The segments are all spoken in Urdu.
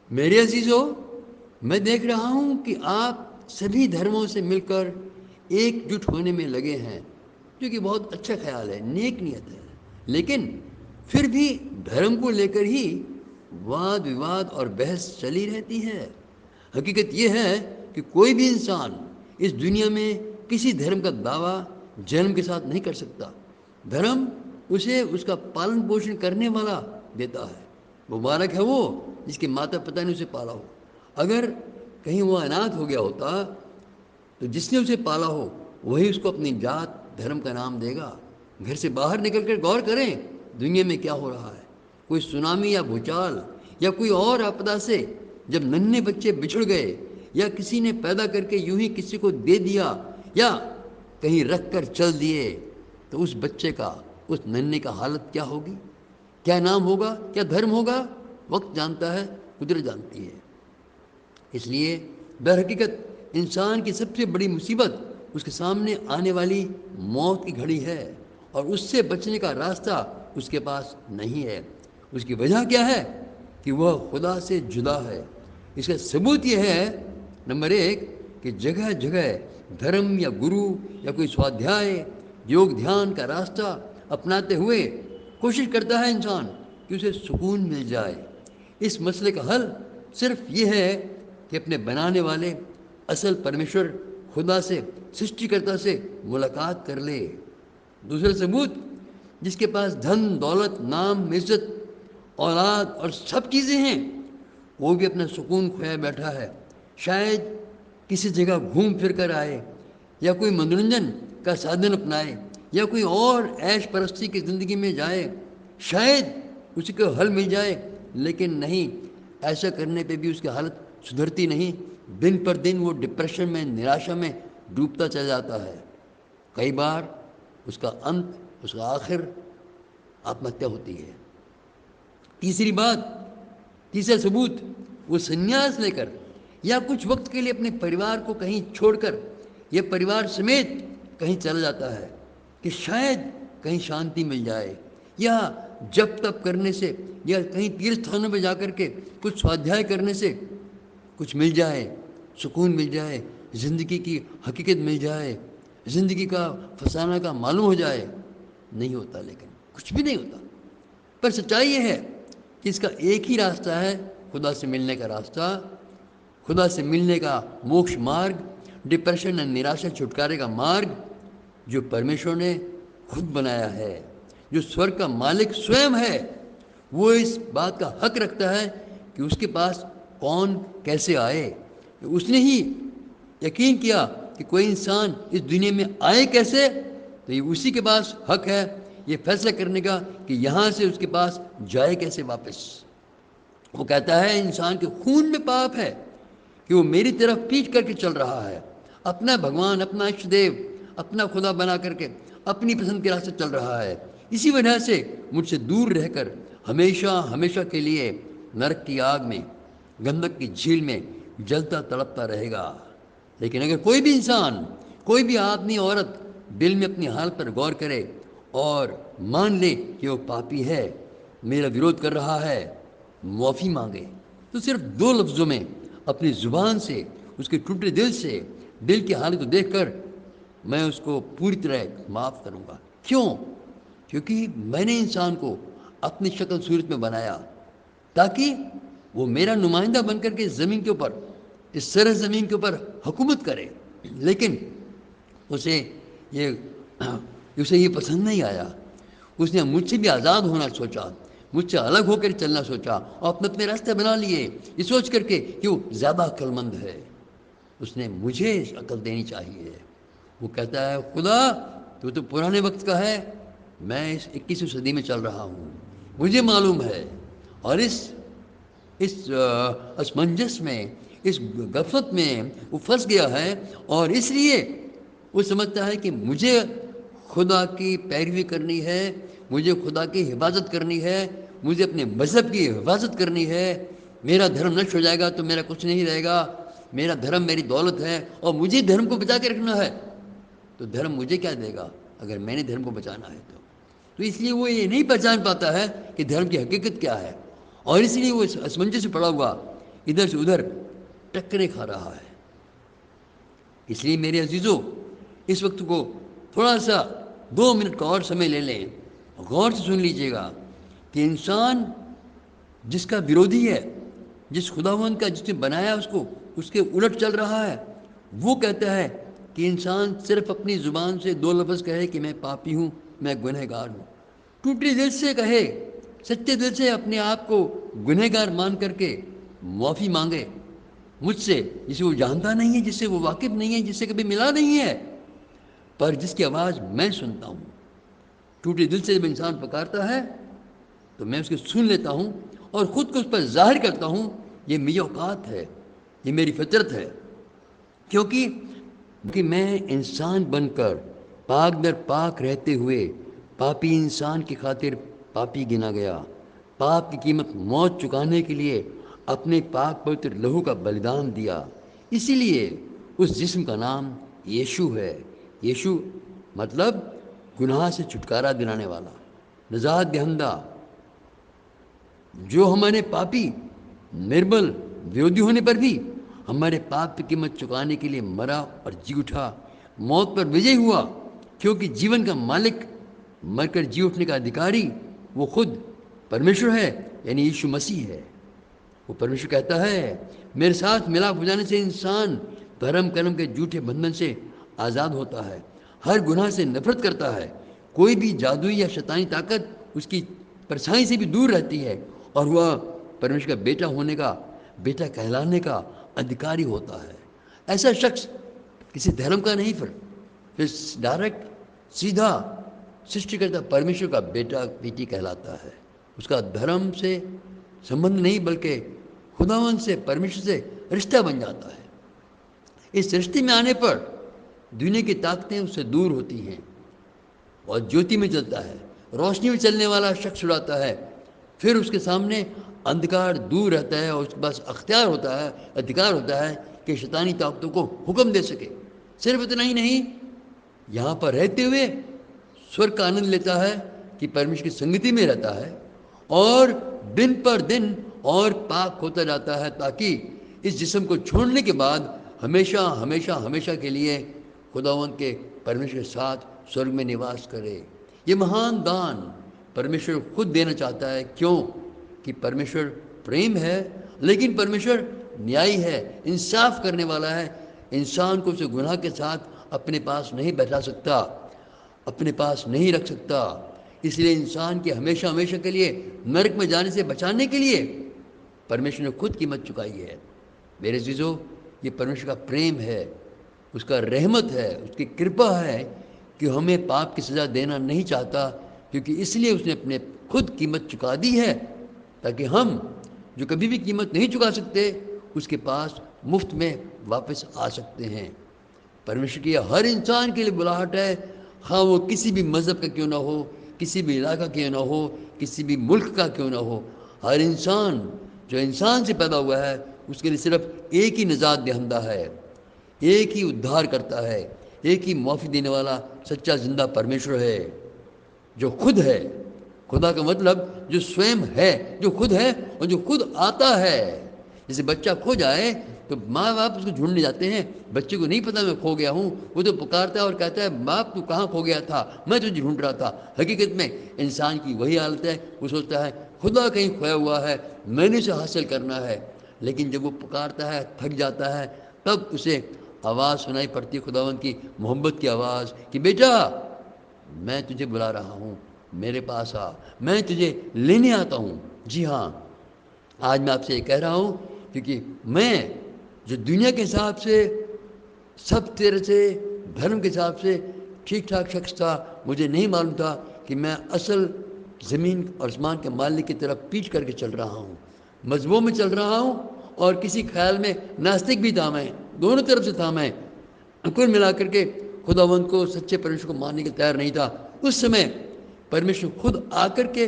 میرے عزیزو، میں دیکھ رہا ہوں کہ آپ سبھی دھرموں سے مل کر ایک جٹ ہونے میں لگے ہیں، جو کہ بہت اچھا خیال ہے، نیک نیت ہے۔ لیکن پھر بھی دھرم کو لے کر ہی واد وواد اور بحث چلی رہتی ہے۔ حقیقت یہ ہے کہ کوئی بھی انسان اس دنیا میں کسی دھرم کا دعویٰ جنم کے ساتھ نہیں کر سکتا۔ دھرم اسے اس کا پالن پوشن کرنے والا دیتا ہے۔ مبارک ہے وہ جس کے ماتا پتا نے اسے پالا ہو۔ اگر کہیں وہ اناتھ ہو گیا ہوتا تو جس نے اسے پالا ہو وہی اس کو اپنی ذات دھرم کا نام دے گا۔ گھر سے باہر نکل کر غور کریں دنیا میں کیا ہو رہا ہے۔ کوئی سونامی یا بھوچال یا کوئی اور آپدا سے جب ننھے بچے بچھڑ گئے، یا کسی نے پیدا کر کے یوں ہی کسی کو دے دیا یا کہیں رکھ کر چل دیے، تو اس بچے کا، اس ننھے کا حالت کیا ہوگی؟ کیا نام ہوگا؟ کیا دھرم ہوگا؟ وقت جانتا ہے، قدرت جانتی ہے۔ اس لیے در حقیقت انسان کی سب سے بڑی مصیبت اس کے سامنے آنے والی موت کی گھڑی ہے، اور اس سے بچنے کا راستہ اس کے پاس نہیں ہے۔ اس کی وجہ کیا ہے؟ کہ وہ خدا سے جدا ہے۔ اس کا ثبوت یہ ہے، نمبر ایک، کہ جگہ جگہ دھرم یا گرو یا کوئی سوادھیائے، یوگ دھیان کا راستہ اپناتے ہوئے کوشش کرتا ہے انسان کہ اسے سکون مل جائے۔ اس مسئلے کا حل صرف یہ ہے کہ اپنے بنانے والے اصل پرمیشور خدا سے، سرشٹی کرتا سے ملاقات کر لے۔ دوسرا ثبوت، جس کے پاس دھن دولت نام عزت اولاد اور سب چیزیں ہیں، وہ بھی اپنا سکون کھویا بیٹھا ہے۔ شاید کسی جگہ گھوم پھر کر آئے، یا کوئی منورنجن کا سادھن اپنائے، یا کوئی اور عیش پرستی کی زندگی میں جائے، شاید اسی کو حل مل جائے، لیکن نہیں، ایسا کرنے پہ بھی اس کی حالت سدھرتی نہیں۔ دن پر دن وہ ڈپریشن میں، نراشا میں ڈوبتا چلا جاتا ہے۔ کئی بار اس کا انت، اس کا آخر آتم ہتیا ہوتی ہے۔ تیسری بات، تیسرا ثبوت، وہ سنیاس لے کر یا کچھ وقت کے لیے اپنے پریوار کو کہیں چھوڑ کر یا پریوار سمیت کہیں چلا جاتا ہے کہ شاید کہیں شانتی مل جائے، یا جپ تپ کرنے سے، یا کہیں تیرتھانوں پہ جا کر کے کچھ سوادھیائے کرنے سے کچھ مل جائے، سکون مل جائے، زندگی کی حقیقت مل جائے، زندگی کا فسانہ کا معلوم ہو جائے۔ نہیں ہوتا، لیکن کچھ بھی نہیں ہوتا۔ پر سچائی یہ ہے کہ اس کا ایک ہی راستہ ہے، خدا سے ملنے کا راستہ، خدا سے ملنے کا موکش مارگ، ڈپریشن اور نراشا چھٹکارے کا مارگ، جو پرمیشور نے خود بنایا ہے، جو سورگ کا مالک سوئم ہے۔ وہ اس بات کا حق رکھتا ہے کہ اس کے پاس کون کیسے آئے۔ اس نے ہی یقین کیا کہ کوئی انسان اس دنیا میں آئے کیسے، تو یہ اسی کے پاس حق ہے یہ فیصلہ کرنے کا کہ یہاں سے اس کے پاس جائے کیسے واپس۔ وہ کہتا ہے انسان کے خون میں پاپ ہے کہ وہ میری طرف پیچھ کر کے چل رہا ہے، اپنا بھگوان، اپنا اشٹ دیو، اپنا خدا بنا کر کے اپنی پسند کے راستے چل رہا ہے۔ اسی وجہ سے مجھ سے دور رہ کر ہمیشہ ہمیشہ کے لیے نرک کی آگ میں، گندک کی جھیل میں جلتا تڑپتا رہے گا۔ لیکن اگر کوئی بھی انسان، کوئی بھی آدمی عورت دل میں اپنی حالت پر غور کرے اور مان لے کہ وہ پاپی ہے، میرا وروଧ کر رہا ہے، معافی مانگے، تو صرف دو لفظوں میں اپنی زبان سے، اس کے ٹوٹے دل سے، دل کی حالت کو دیکھ کر میں اس کو پوری طرح معاف کروں گا۔ کیوں؟ کیونکہ میں نے انسان کو اپنی شکل صورت میں بنایا تاکہ وہ میرا نمائندہ بن کر کے اس زمین کے اوپر، اس سر زمین کے اوپر حکومت کرے۔ لیکن اسے یہ پسند نہیں آیا۔ اس نے مجھ سے بھی آزاد ہونا سوچا، مجھ سے الگ ہو کر چلنا سوچا، اور اپنے راستے بنا لیے یہ سوچ کر کے کہ وہ زیادہ عقل مند ہے۔ اس نے مجھے عقل دینی چاہیے۔ وہ کہتا ہے خدا تو پرانے وقت کا ہے، میں اس 21ویں صدی میں چل رہا ہوں، مجھے معلوم ہے، اور اس اسمنجس میں، اس غفلت میں وہ پھنس گیا ہے، اور اس لیے وہ سمجھتا ہے کہ مجھے خدا کی پیروی کرنی ہے، مجھے خدا کی حفاظت کرنی ہے، مجھے اپنے مذہب کی حفاظت کرنی ہے۔ میرا دھرم نشٹ ہو جائے گا تو میرا کچھ نہیں رہے گا، میرا دھرم میری دولت ہے، اور مجھے دھرم کو بچا کے رکھنا ہے، تو دھرم مجھے کیا دے گا اگر میں نے دھرم کو بچانا ہے تو اس لیے وہ یہ نہیں پہچان پاتا ہے کہ دھرم کی حقیقت کیا ہے، اور اس لیے وہ اسمنجس سے پڑا ہوا ادھر سے ادھر ٹکریں کھا رہا ہے۔ اس لیے میرے عزیزوں، اس وقت کو تھوڑا سا 2 منٹ کا اور سمے لے لیں، غور سے سن لیجئے گا کہ انسان جس کا بیرودھی ہے، جس خداوند کا جس نے بنایا اس کو، اس کے الٹ چل رہا ہے، وہ کہتا ہے کہ انسان صرف اپنی زبان سے 2 لفظ کہے کہ میں پاپی ہوں، میں گنہگار ہوں، ٹوٹے دل سے کہے، سچے دل سے اپنے آپ کو گنہگار مان کر کے معافی مانگے مجھ سے، جسے وہ جانتا نہیں ہے، جس سے وہ واقف نہیں ہے، جس سے کبھی ملا نہیں ہے، پر جس کی آواز میں سنتا ہوں۔ ٹوٹے دل سے جب انسان پکارتا ہے تو میں اس کو سن لیتا ہوں اور خود کو اس پر ظاہر کرتا ہوں۔ یہ میری اوقات ہے، یہ میری فطرت ہے، کیونکہ میں انسان بن کر پاک در پاک رہتے ہوئے پاپی انسان کی خاطر پاپی گنا گیا، پاپ کی قیمت موت چکانے کے لیے اپنے پاک پوتر لہو کا بلیدان دیا۔ اسی لیے اس جسم کا نام یشوع ہے۔ یشوع مطلب گناہ سے چھٹکارا دلانے والا، نجات دہندہ، جو ہمارے پاپی نربل ویرودھی ہونے پر بھی ہمارے پاپ کی قیمت چکانے کے لیے مرا اور جی اٹھا، موت پر وجے ہوا، کیونکہ جیون کا مالک، مر کر جی اٹھنے کا ادھیکاری وہ خود پرمیشور ہے، یعنی ییشو مسیح ہے۔ وہ پرمیشور کہتا ہے میرے ساتھ ملاپ ہو جانے سے انسان دھرم کرم کے جھوٹے بندھن سے آزاد ہوتا ہے، ہر گناہ سے نفرت کرتا ہے، کوئی بھی جادوئی یا شیطانی طاقت اس کی پرچھائی سے بھی دور رہتی ہے، اور وہ پرمیشور کا بیٹا ہونے کا، بیٹا کہلانے کا ادھیکاری ہوتا ہے۔ ایسا شخص کسی دھرم کا نہیں، پھر ڈائریکٹ سیدھا سرشٹی کرتا پرمیشور کا بیٹا بیٹی کہلاتا ہے۔ اس کا دھرم سے سمبندھ نہیں، بلکہ خداوند سے، پرمیشور سے رشتہ بن جاتا ہے۔ اس رشتے میں آنے پر دنیا کی طاقتیں اس سے دور ہوتی ہیں اور جیوتی میں چلتا ہے، روشنی میں چلنے والا شخص اڑاتا ہے، پھر اس کے سامنے اندھکار دور رہتا ہے اور اس کے پاس اختیار ہوتا ہے، ادھیکار ہوتا ہے کہ شیطانی طاقتوں کو حکم دے سکے۔ صرف اتنا ہی نہیں، یہاں پر رہتے ہوئے سورگ کا آنند لیتا ہے کہ پرمیشور کی سنگتی میں رہتا ہے، اور دن پر دن اور پاک ہوتا جاتا ہے، تاکہ اس جسم کو چھوڑنے کے بعد ہمیشہ ہمیشہ ہمیشہ کے لیے خداوند کے پرمیشور کے ساتھ سورگ میں نواس کرے۔ یہ مہان دان پرمیشور خود دینا چاہتا ہے، کیوں کہ پرمیشور پریم ہے، لیکن پرمیشور نیائی ہے، انصاف کرنے والا ہے۔ انسان کو اسے گناہ کے ساتھ اپنے پاس نہیں بیٹھا سکتا، اپنے پاس نہیں رکھ سکتا۔ اس لیے انسان کے ہمیشہ ہمیشہ کے لیے نرک میں جانے سے بچانے کے لیے پرمیشور نے خود قیمت چکائی ہے۔ میرے عزیزو، یہ پرمیشور کا پریم ہے، اس کا رحمت ہے، اس کی کرپا ہے کہ ہمیں پاپ کی سزا دینا نہیں چاہتا، کیونکہ اس لیے اس نے اپنے خود قیمت چکا دی ہے، تاکہ ہم جو کبھی بھی قیمت نہیں چکا سکتے اس کے پاس مفت میں واپس آ سکتے ہیں۔ پرمیشور کی ہر انسان کے لیے بلاہٹ ہے، خواہ وہ کسی بھی مذہب کا کیوں نہ ہو، کسی بھی علاقہ کیوں نہ ہو، کسی بھی ملک کا کیوں نہ ہو، ہر انسان جو انسان سے پیدا ہوا ہے اس کے لیے صرف ایک ہی نجات دہندہ ہے، ایک ہی ادھار کرتا ہے، ایک ہی معافی دینے والا سچا زندہ پرمیشور ہے، جو خود ہے۔ خدا کا مطلب جو سوئم ہے، جو خود ہے اور جو خود آتا ہے۔ جیسے بچہ کھو جائے تو ماں باپ اس کو ڈھونڈنے جاتے ہیں، بچے کو نہیں پتا میں کھو گیا ہوں، وہ تو پکارتا ہے اور کہتا ہے باپ تو کہاں کھو گیا تھا، میں تجھے ڈھونڈ رہا تھا۔ حقیقت میں انسان کی وہی حالت ہے، وہ سوچتا ہے خدا کہیں کھویا ہوا ہے، میں نے اسے حاصل کرنا ہے۔ لیکن جب وہ پکارتا ہے، تھک جاتا ہے، تب اسے آواز سنائی پڑتی ہے، خداوند کی محبت کی آواز کہ بیٹا میں تجھے بلا رہا ہوں، میرے پاس آ، میں تجھے لینے آتا ہوں۔ جی ہاں، آج میں آپ سے یہ کہہ رہا ہوں کیونکہ میں جو دنیا کے حساب سے سب طرح سے دھرم کے حساب سے ٹھیک ٹھاک شخص تھا، مجھے نہیں معلوم تھا کہ میں اصل زمین اور آسمان کے مالک کی طرف پیچھ کر کے چل رہا ہوں، مذہبوں میں چل رہا ہوں، اور کسی خیال میں ناستک بھی تھا، میں دونوں طرف سے تھا، میں کل ملا کر کے خداوند کو، سچے پرمیشور کو ماننے کے تیار نہیں تھا۔ اس سمے پرمیشور خود آ کر کے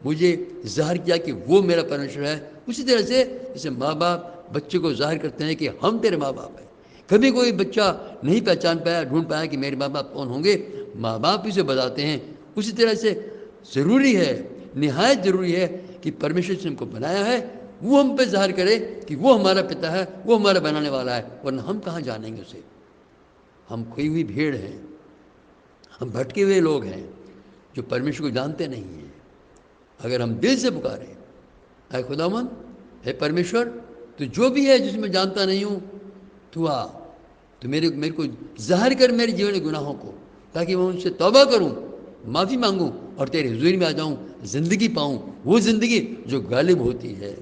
مجھے ظاہر کیا کہ وہ میرا پرمیشور ہے۔ اسی طرح سے جیسے ماں باپ بچے کو ظاہر کرتے ہیں کہ ہم تیرے ماں باپ ہیں۔ کبھی کوئی بچہ نہیں پہچان پایا، ڈھونڈ پایا کہ میرے ماں باپ کون ہوں گے، ماں باپ اسے بتاتے ہیں۔ اسی طرح سے ضروری ہے، نہایت ضروری ہے کہ پرمیشور نے ہم کو بنایا ہے، وہ ہم پہ ظاہر کرے کہ وہ ہمارا پتا ہے، وہ ہمارا بنانے والا ہے، ورنہ ہم کہاں جانیں گے اسے؟ ہم کھوئی ہوئی بھیڑ ہیں، ہم بھٹکے ہوئے لوگ ہیں جو پرمیشور کو جانتے نہیں ہیں۔ اگر ہم دل سے پکاریں، اے خداوند، اے پرمیشور، تو جو بھی ہے جس میں جانتا نہیں ہوں، تو آ، تو میرے کو ظاہر کر میرے جیون کے گناہوں کو، تاکہ میں ان سے توبہ کروں، معافی مانگوں اور تیرے حضور میں آ جاؤں، زندگی پاؤں، وہ زندگی جو غالب ہوتی ہے،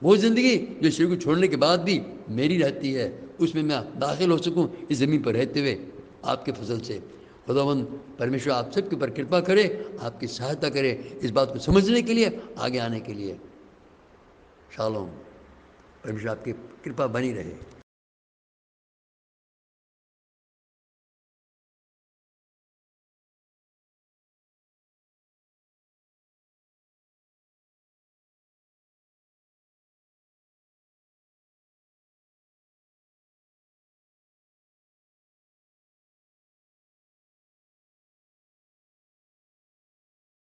وہ زندگی جو شریر کو چھوڑنے کے بعد بھی میری رہتی ہے، اس میں داخل ہو سکوں اس زمین پر رہتے ہوئے آپ کے فضل سے۔ خداوند پرمیشور آپ سب کے اوپر کرپا کرے، آپ کی سہایتا کرے اس بات کو سمجھنے کے لیے، آگے آنے کے لیے۔ شالوم۔ پرمیشور آپ کی کرپا بنی رہے۔